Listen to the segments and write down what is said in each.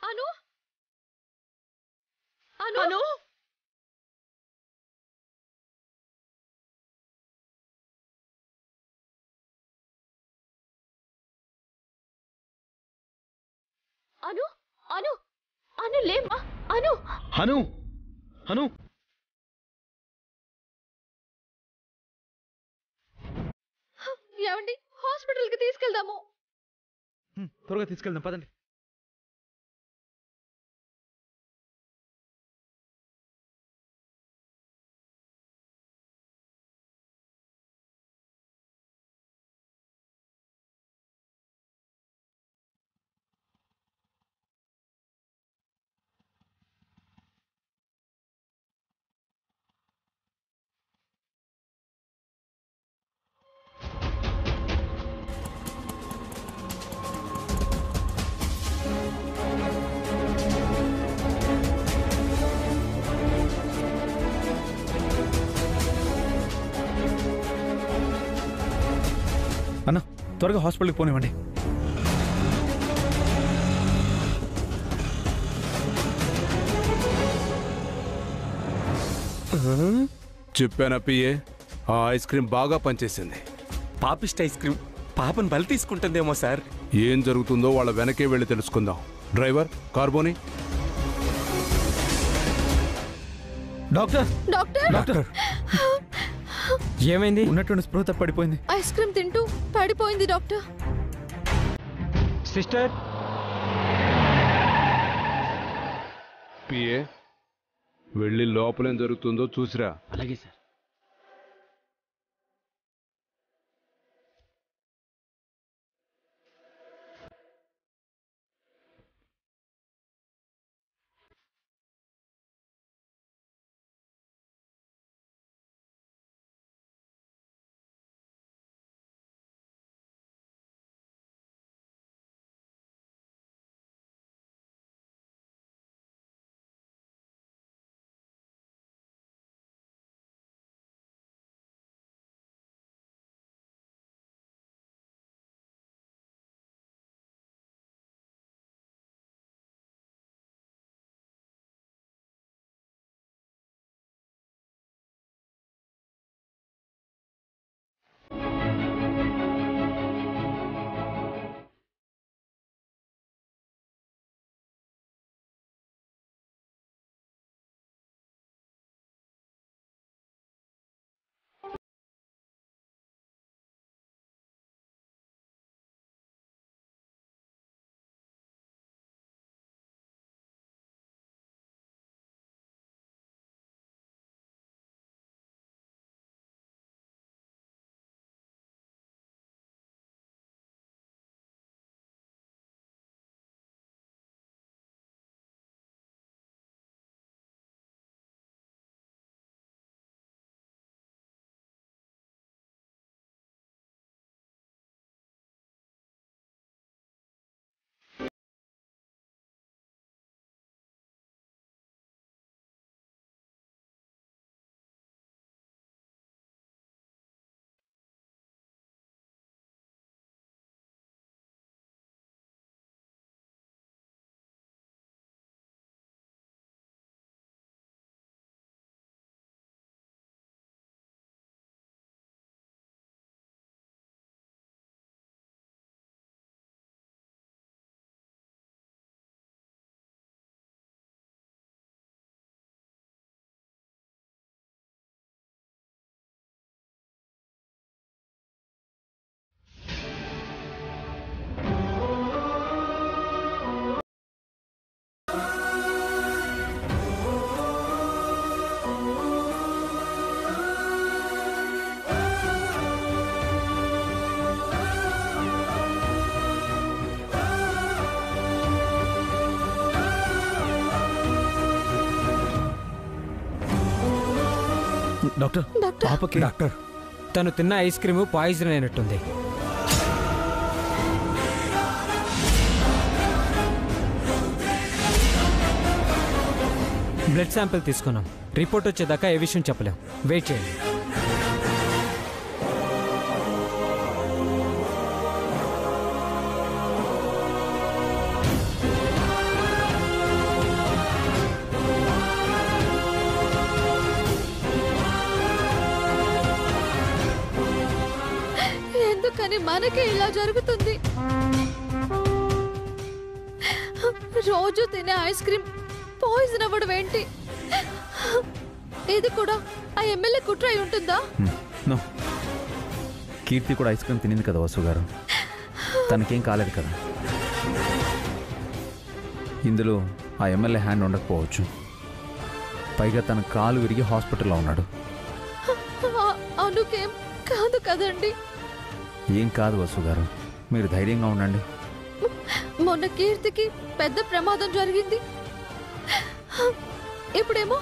అను అను అను అను అను అను లేమ్మా అను అను అను ఏమండి హాస్పిటల్కి తీసుకెళ్దాము. త్వరగా తీసుకెళ్దాం పదండి. అన్న త్వరగా హాస్పిటల్కి పోనివ్వండి. చెప్పానా పిఏ, ఆ ఐస్ క్రీమ్ బాగా పనిచేసింది. పాపిస్ట్ ఐస్ క్రీమ్ పాపను బలి తీసుకుంటుందేమో సార్. ఏం జరుగుతుందో వాళ్ళ వెనకే వెళ్ళి తెలుసుకుందాం. డ్రైవర్ కార్బోని. డాక్టర్ డాక్టర్ డాక్టర్ ఏమైంది? ఉన్నటువంటి స్పృహ పడిపోయింది. ఐస్ క్రీమ్ తింటూ పడిపోయింది డాక్టర్. సిస్టర్ పిఏ వెళ్ళి లోపలేం జరుగుతుందో చూసిరా. అలాగే సార్. డాక్టర్ పాపకి డాక్టర్ తను తిన్న ఐస్ క్రీమ్ పాయిజన్ అయినట్టుంది. బ్లడ్ శాంపిల్ తీసుకున్నాం. రిపోర్ట్ వచ్చేదాకా ఏ విషయం చెప్పలేం. వెయిట్ చేయండి. కానీ మనకే ఇలా జరుగుతుంది. రోజు తినే ఐస్ క్రీమ్ పాయిజన్ అవ్వడం ఏంటి? ఇది కూడా ఆ ఎమ్మెల్యే కుట్ర అయి ఉంటుందా? నో, కీర్తి కూడా ఐస్ క్రీమ్ తినింది కదా వసు గారు, తనకేం కాలేదు కదా. ఇందులో ఆ ఎమ్మెల్యే హ్యాండ్ ఉండకపోవచ్చు. పైగా తన కాలు విరిగి హాస్పిటల్లో ఉన్నాడు. అనుకేం కాదు కదండి. ఏం కాదు వసు గారు, మీరు ధైర్యంగా ఉండండి. మొన్న కీర్తికి పెద్ద ప్రమాదం జరిగింది, ఇప్పుడేమో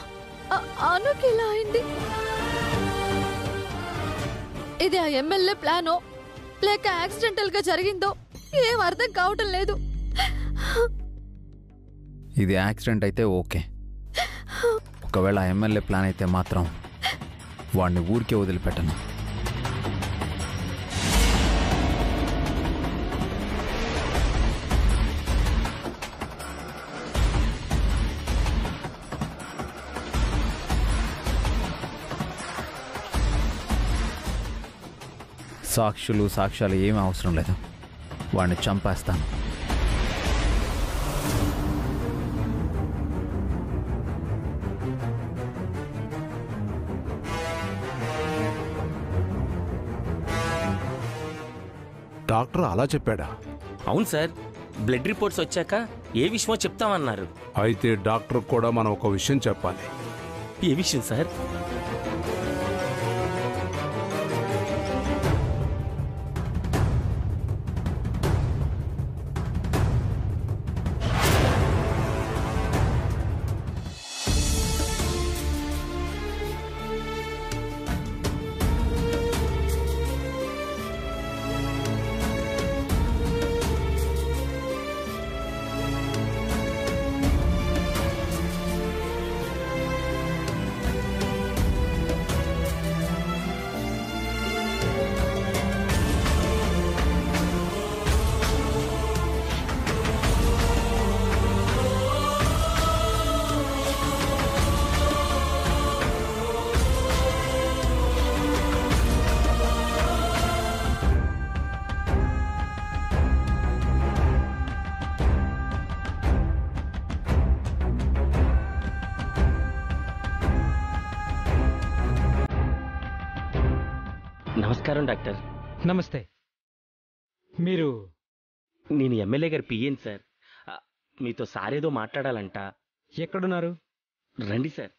అనుకి ఇలా అయింది. ఇది ఆ ఎమ్మెల్యే ప్లానో లేక యాక్సిడెంటల్ గా జరిగిందో ఏం అర్థం కావటం లేదు. ఇది యాక్సిడెంట్ అయితే ఓకే, ఒకవేళ ఆ ఎమ్మెల్యే ప్లాన్ అయితే మాత్రం వాడిని ఊరికే వదిలిపెట్టను. సాక్ష్యాలు ఏమీ అవసరం లేదు, వాడిని చంపేస్తాను. డాక్టర్ అలా చెప్పాడా? అవును సార్, బ్లడ్ రిపోర్ట్స్ వచ్చాక ఏ విషయమో చెప్తామన్నారు. అయితే డాక్టర్ కూడా మనం ఒక విషయం చెప్పాలి. ఏ విషయం సార్? నమస్కారం డాక్టర్. నమస్తే. మీరు? నేను ఎమ్మెల్యే గారి పిఏని సార్. మీతో సార్ ఏదో మాట్లాడాలంట. ఎక్కడున్నారు? రండి సార్.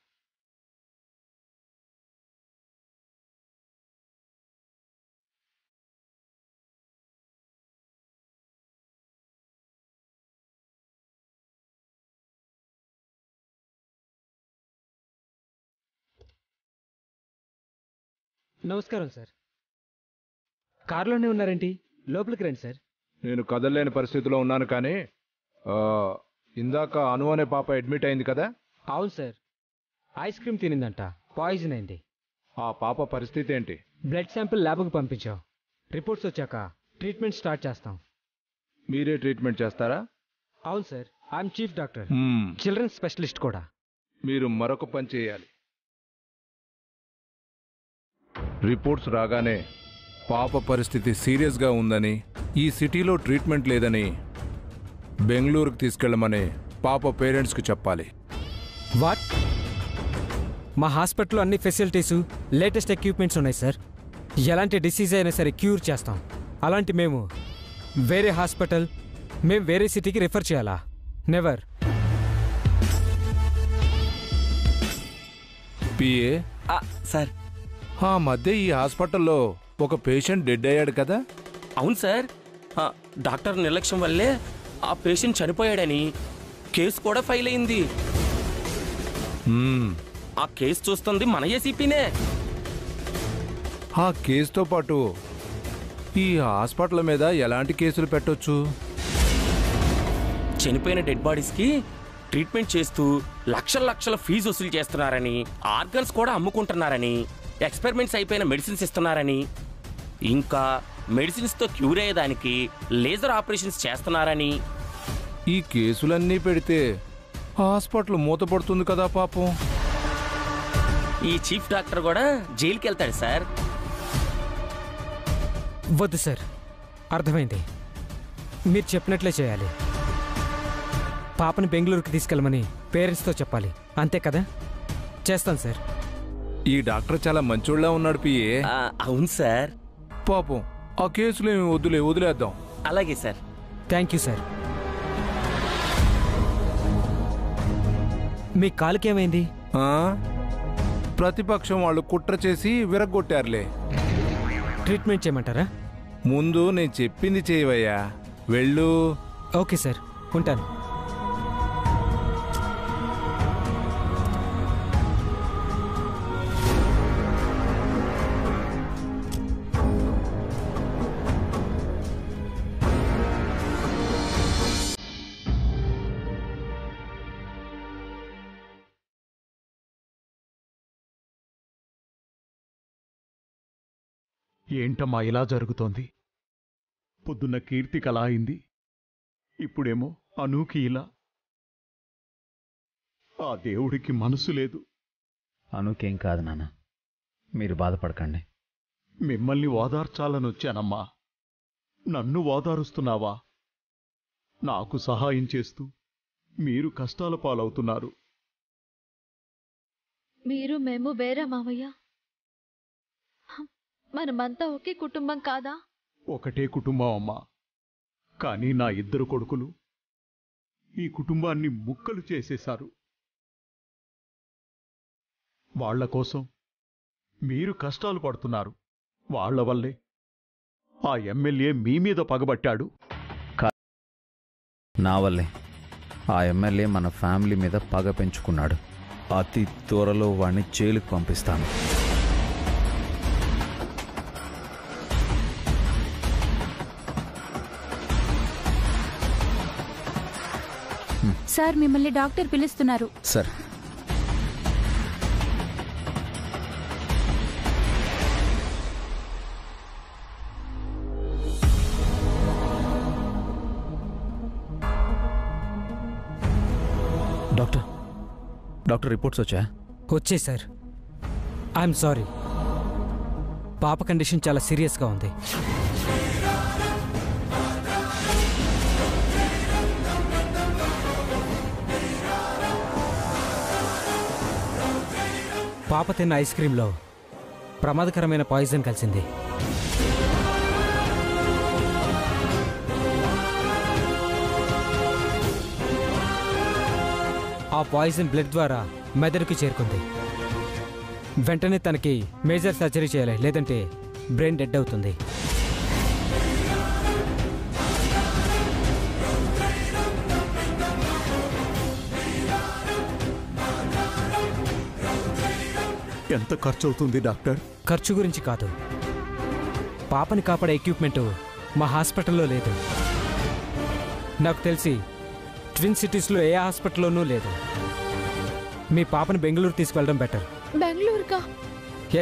నమస్కారం సార్. కారులోనే ఉన్నారేంటి? లోపలికి రండి సార్. నేను కదలలేని పరిస్థితిలో ఉన్నాను, కానీ ఇందాక అను అనే పాప అడ్మిట్ అయింది కదా? అవును సార్, ఐస్ క్రీమ్ తినిందంట, పాయిజన్ అయింది. ఆ పాప పరిస్థితి ఏంటి? బ్లడ్ శాంపిల్ ల్యాబ్కి పంపించాం. రిపోర్ట్స్ వచ్చాక ట్రీట్మెంట్ స్టార్ట్ చేస్తాం. మీరే ట్రీట్మెంట్ చేస్తారా? అవును sir, I'm chief doctor, hmm. Children's specialist కూడా. మీరు మరొక పని చేయాలి. రిపోర్ట్స్ రాగానే పాప పరిస్థితి సీరియస్గా ఉందని, ఈ సిటీలో ట్రీట్మెంట్ లేదని బెంగళూరుకు తీసుకెళ్లమని పాప పేరెంట్స్కి చెప్పాలి. వాట్? మా హాస్పిటల్లో అన్ని ఫెసిలిటీసు, లేటెస్ట్ ఎక్విప్మెంట్స్ ఉన్నాయి సార్. ఎలాంటి డిసీజ్ అయినా సరే క్యూర్ చేస్తాం. అలాంటి మేము వేరే హాస్పిటల్, మేము వేరే సిటీకి రిఫర్ చేయాలా? నెవర్. పిఏ సార్, ఆ మధ్య ఈ హాస్పిటల్లో ఒక పేషెంట్ డెడ్ అయ్యాడు కదా? అవును సార్, డాక్టర్ నిర్లక్ష్యం వల్లే ఆ పేషెంట్ చనిపోయాడని కేసు కూడా ఫైల్ అయింది. ఆ కేసు చూస్తుంది మన ఏసీపీనే. ఆ కేసుతో పాటు ఈ హాస్పిటల్ మీద ఎలాంటి కేసులు పెట్టొచ్చు? చనిపోయిన డెడ్ బాడీస్కి ట్రీట్మెంట్ చేస్తూ లక్షల ఫీజు వసూలు చేస్తున్నారని, ఆర్గన్స్ కూడా అమ్ముకుంటున్నారని, ఎక్స్పెరిమెంట్స్ అయిపోయిన మెడిసిన్స్ ఇస్తున్నారని, ఇంకా మెడిసిన్స్తో క్యూర్ అయ్యేదానికి లేజర్ ఆపరేషన్స్ చేస్తున్నారని. ఈ కేసులన్నీ పెడితే హాస్పిటల్ మూతపడుతుంది కదా పాపం. ఈ చీఫ్ డాక్టర్ కూడా జైలుకి వెళ్తాడు సార్. వద్దు సార్, అర్థమైంది. మీరు చెప్పినట్లే చేయాలి. పాపని బెంగళూరుకి తీసుకెళ్ళమని పేరెంట్స్తో చెప్పాలి, అంతే కదా? చేస్తాను సార్. ఈ డాక్టర్ చాలా మంచోళ్ళ ఉన్నాడు పిఏ. అవును సార్. పాపం ఆ కేసులు ఏమి వదిలేద్దాం. అలాగే సార్. Thank you sir. మీ కాలుకేమైంది? ప్రతిపక్షం వాళ్ళు కుట్ర చేసి విరగ్గొట్టారులే. ట్రీట్మెంట్ చేయమంటారా? ముందు నేను చెప్పింది చేయవయ్యా, వెళ్ళు. ఓకే సార్, ఉంటాను. ఏంటమ్మా ఇలా జరుగుతోంది? పొద్దున్న కీర్తికి అలా అయింది, ఇప్పుడేమో అనూకి ఇలా. ఆ దేవుడికి మనసు లేదు. అనుకేం కాదు నాన్న, మీరు బాధపడకండి. మిమ్మల్ని ఓదార్చాలనొచ్చానమ్మా. నన్ను ఓదారుస్తున్నావా? నాకు సహాయం చేస్తూ మీరు కష్టాల పాలవుతున్నారు. మీరు మేము వేరే మావయ్య. మనమంతా ఒకే కుటుంబం కాదా? ఒకటే కుటుంబం అమ్మా, కానీ నా ఇద్దరు కొడుకులు ఈ కుటుంబాన్ని ముక్కలు చేసేశారు. వాళ్ల కోసం మీరు కష్టాలు పడుతున్నారు. వాళ్ల వల్లే ఆ ఎమ్మెల్యే మీ మీద పగబట్టాడు. నా వల్లే ఆ ఎమ్మెల్యే మన ఫ్యామిలీ మీద పగ పెంచుకున్నాడు. అతి త్వరలో వాడిని జైలుకు పంపిస్తాను. సార్, మిమ్మల్ని డాక్టర్ పిలుస్తున్నారు. సరే. డాక్టర్ రిపోర్ట్స్ వచ్చా? వచ్చాయి సార్. ఐఎమ్ సారీ, పాప కండిషన్ చాలా సీరియస్గా ఉంది. పాప తిన్న ఐస్ క్రీంలో ప్రమాదకరమైన పాయిజన్ కలిసింది. ఆ పాయిజన్ బ్లడ్ ద్వారా మెదడుకి చేరుకుంది. వెంటనే తనకి మేజర్ సర్జరీ చేయాలి, లేదంటే బ్రెయిన్ డెడ్ అవుతుంది. ఎంత ఖర్చు అవుతుంది డాక్టర్? ఖర్చు గురించి కాదు, పాపని కాపాడే ఎక్విప్మెంటు మా హాస్పిటల్లో లేదు. నాకు తెలిసి ట్విన్ సిటీస్లో ఏ హాస్పిటల్లోనూ లేదు. మీ పాపని బెంగళూరు తీసుకువెళ్ళడం బెటర్. బెంగళూరుకా?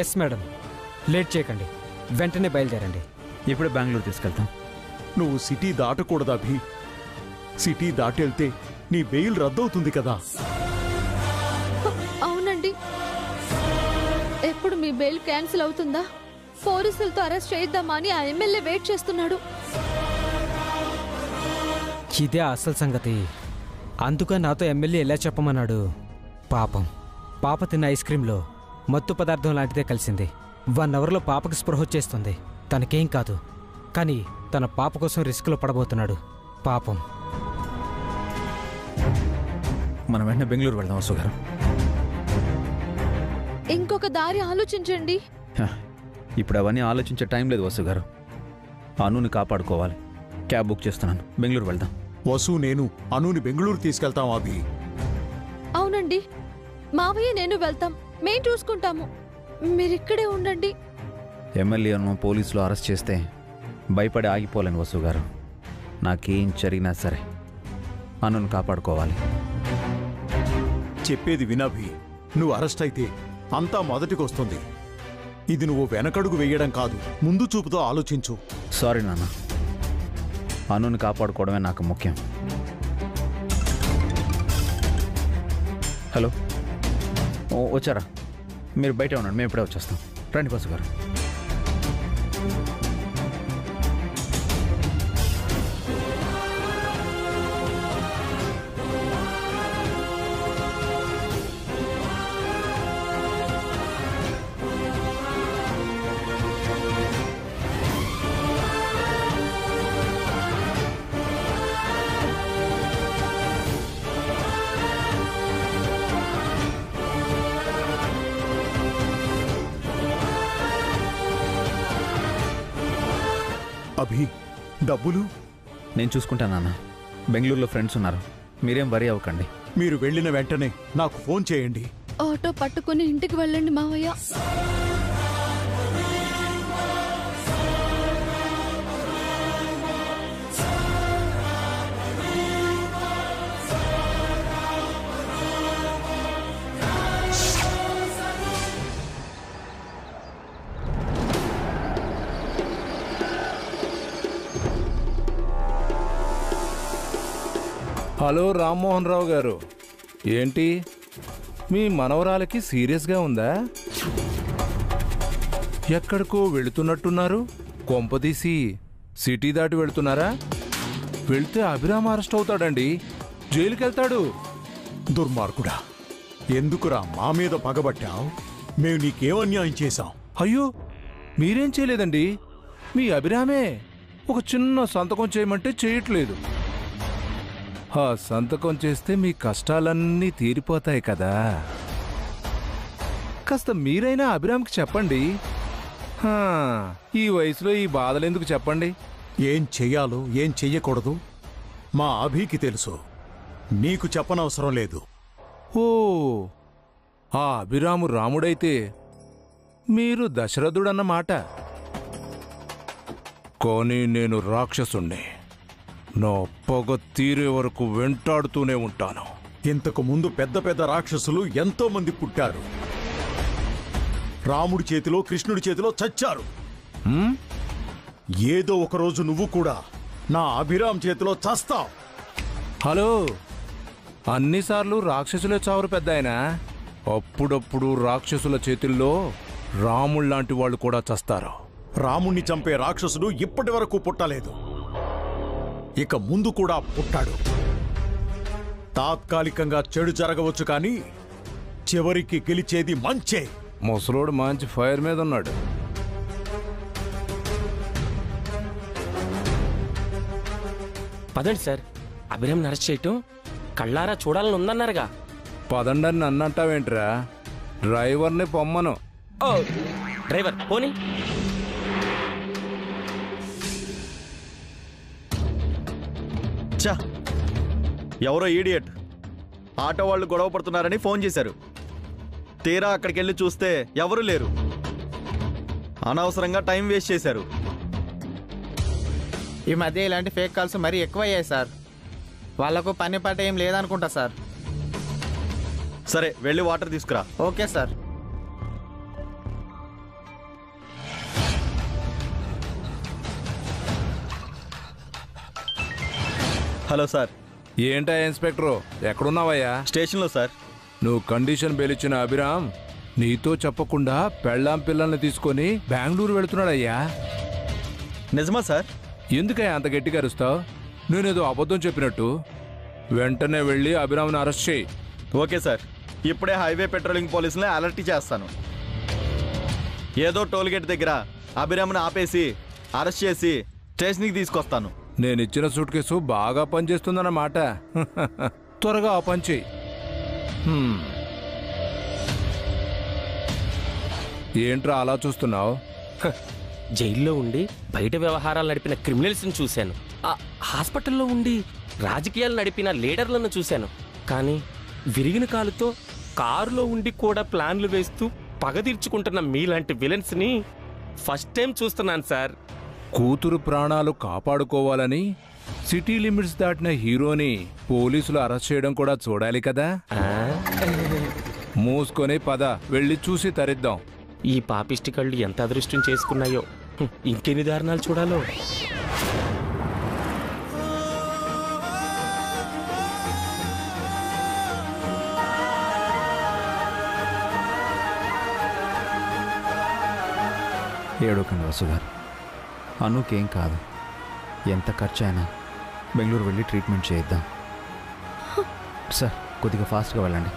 ఎస్ మేడం, లేట్ చేయకండి, వెంటనే బయలుదేరండి. ఇప్పుడే బెంగళూరు తీసుకెళ్తాం. నువ్వు సిటీ దాటకూడదా భీ? సిటీ దాటెళ్తే నీ బెయిల్ రద్దవుతుంది కదా. అవునండి. ఎప్పుడు మీ బెయిల్ క్యాన్సిల్ అవుతుందా? పోలీసులతో అరెస్ట్ చేద్దామా అని ఆ ఎమ్మెల్యే వెయిట్ చేస్తున్నాడు. ఇదే అసలు సంగతి. అందుకే నాతో ఎమ్మెల్యే ఎలా చెప్పమన్నాడు. పాపం, పాప తిన్న ఐస్ క్రీంలో మత్తు పదార్థం లాంటిదే కలిసింది. 1 అవర్లో పాపకి స్పృహ వచ్చేస్తుంది. తనకేం కాదు, కానీ తన పాప కోసం రిస్క్లో పడబోతున్నాడు. పాపం. మనం వెంటనే బెంగళూరు వెళ్దాం వసు గారు. ఇంకొక దారి ఆలోచించండి. ఇప్పుడు అవన్నీ ఆలోచించే టైం లేదు వసు గారు. అనుని కాపాడుకోవాలి. క్యాబ్ బుక్ చేస్తున్నాను, బెంగళూరు వెళ్దాం. వసు, నేను అనుని బెంగళూరు తీసుకెళ్తాం అభి. అవునండి, మావయ్య నేను వెళ్తాం. మేం చూసుకుంటాము, మీరిక్కడే ఉండండి. ఎమ్మెల్యేను పోలీసులు అరెస్ట్ చేస్తే భయపడి ఆగిపోలేను వసు గారు. నాకేం జరిగినా సరే అనుని కాపాడుకోవాలి. చెప్పేది వినభి. నువ్వు అరెస్ట్ అయితే అంతా మొదటికొస్తుంది. ఇది నువ్వు వెనకడుగు వేయడం కాదు, ముందు చూపుతో ఆలోచించు. సారీ నాన్న, అనుని కాపాడుకోవడమే నాకు ముఖ్యం. హలో, వచ్చారా? మీరు బయట ఉండండి, మేము ఇప్పుడే వచ్చేస్తాం. రండి బస్సు గారు. అభి, డబ్బులు? నేను చూసుకుంటానన్నా. బెంగళూరులో ఫ్రెండ్స్ ఉన్నారు, మీరేం వరీ అవ్వకండి. మీరు వెళ్ళిన వెంటనే నాకు ఫోన్ చేయండి. ఆటో పట్టుకుని ఇంటికి వెళ్ళండి మావయ్య. హలో రామ్మోహన్ రావు గారు, ఏంటి మీ మనవరాలకి సీరియస్గా ఉందా? ఎక్కడికో వెళుతున్నట్టున్నారు. కొంపదీసి సిటీ దాటి వెళుతున్నారా? వెళ్తే అభిరామ్ అరెస్ట్ అవుతాడండి, జైలుకి వెళ్తాడు. దుర్మార్గుడా, ఎందుకురా మా మీద పగబట్టావు? మేము నీకేం అన్యాయం చేశాం? అయ్యో, మీరేం చేయలేదండి. మీ అభిరామే ఒక చిన్న సంతకం చేయమంటే చేయట్లేదు. ఆ సంతకం చేస్తే మీ కష్టాలన్నీ తీరిపోతాయి కదా. కాస్త మీరైనా అభిరామ్కి చెప్పండి. ఈ వయసులో ఈ బాధలెందుకు చెప్పండి? ఏం చెయ్యాలో ఏం చెయ్యకూడదు మా అభికి తెలుసు, నీకు చెప్పనవసరం లేదు. ఓ, ఆ అభిరాము రాముడైతే మీరు దశరథుడన్నమాట. కానీ నేను రాక్షసుణ్ణి. నా పొగ తీరే వరకు వెంటాడుతూనే ఉంటాను. ఇంతకు ముందు పెద్ద పెద్ద రాక్షసులు ఎంతో మంది పుట్టారు. రాముడి చేతిలో, కృష్ణుడి చేతిలో చచ్చారు. ఏదో ఒకరోజు నువ్వు కూడా నా అభిరామ్ చేతిలో చస్తావు. హలో, అన్నిసార్లు రాక్షసులే చావరు పెద్దాయన. అప్పుడప్పుడు రాక్షసుల చేతుల్లో రాముళ్లాంటి వాళ్ళు కూడా చస్తారు. రాముణ్ణి చంపే రాక్షసుడు ఇప్పటి వరకు పుట్టలేదు, ఇక ముందు కూడా పుట్టాడు. తాత్కాలికంగా చెడు జరగవచ్చు, కానీ చివరికి గెలిచేది మంచే. ముసలోడు మంచి ఫైర్ మీద ఉన్నాడు. పదండి సార్, అభిరామ్ అరెస్ట్ చేయటం కళ్ళారా చూడాలని ఉందన్నారుగా. పదండని నన్నంటావేంట్రా? డ్రైవర్ని పొమ్మను. ఓ డ్రైవర్ పోనీ. చా, ఎవరో ఈడియట్ ఆటో వాళ్ళు గొడవ పడుతున్నారని ఫోన్ చేశారు. తీరా అక్కడికి వెళ్ళి చూస్తే ఎవరూ లేరు. అనవసరంగా టైం వేస్ట్ చేశారు. ఈ మధ్య ఇలాంటి ఫేక్ కాల్స్ మరీ ఎక్కువయ్యాయి సార్. వాళ్ళకు పని పాట ఏం లేదనుకుంటా సార్. సరే, వెళ్ళి వాటర్ తీసుకురా. Okay sir. Hello sir. ఏంటా ఇన్స్పెక్టరు, ఎక్కడున్నావయ్యా? స్టేషన్లో సార్. నువ్వు కండిషన్ బెయిలిచ్చిన అభిరామ్ నీతో చెప్పకుండా పెళ్ళాం పిల్లల్ని తీసుకొని బెంగళూరు వెళుతున్నాడయ్యా. నిజమా సార్? ఎందుకయ్యా అంత గట్టిగా అరుస్తావు? నేనేదో అబద్ధం చెప్పినట్టు. వెంటనే వెళ్ళి అభిరామ్ని అరెస్ట్ చేయి. ఓకే సార్, ఇప్పుడే హైవే పెట్రోలింగ్ పోలీసులని అలర్ట్ చేస్తాను. ఏదో టోల్గేట్ దగ్గర అభిరామ్ని ఆపేసి అరెస్ట్ చేసి స్టేషన్కి తీసుకొస్తాను. నేను ఇచ్చిన సూట్ కేసు బాగా పనిచేస్తుందన్నమాట. త్వరగా ఆ పని చెయ్యి. ఏంట్రా అలా చూస్తున్నావు? జైల్లో ఉండి బయట వ్యవహారాలు నడిపిన క్రిమినల్స్ని చూశాను. ఆ హాస్పిటల్లో ఉండి రాజకీయాలు నడిపిన లీడర్లను చూశాను. కానీ విరిగిన కాలుతో కారులో ఉండి కూడా ప్లాన్లు వేస్తూ పగ తీర్చుకుంటున్న మీలాంటి విలన్స్ని ఫస్ట్ టైం చూస్తున్నాను సార్. కూతురు ప్రాణాలు కాపాడుకోవాలని సిటీ లిమిట్స్ దాటిన హీరోని పోలీసులు అరెస్ట్ చేయడం కూడా చూడాలి కదా. మూసుకొని పద, వెళ్ళి చూసి తరిద్దాం. ఈ పాపిష్టి కళ్ళు ఎంత అదృష్టం చేసుకున్నాయో. ఇంకెన్ని దారుణాలు చూడాలో. ఏడోకండి వసు గారు, అనుకేం కాదు. ఎంత ఖర్చు అయినా బెంగళూరు వెళ్ళి ట్రీట్మెంట్ చేయిద్దాం. సార్, కొద్దిగా ఫాస్ట్గా వెళ్ళండి.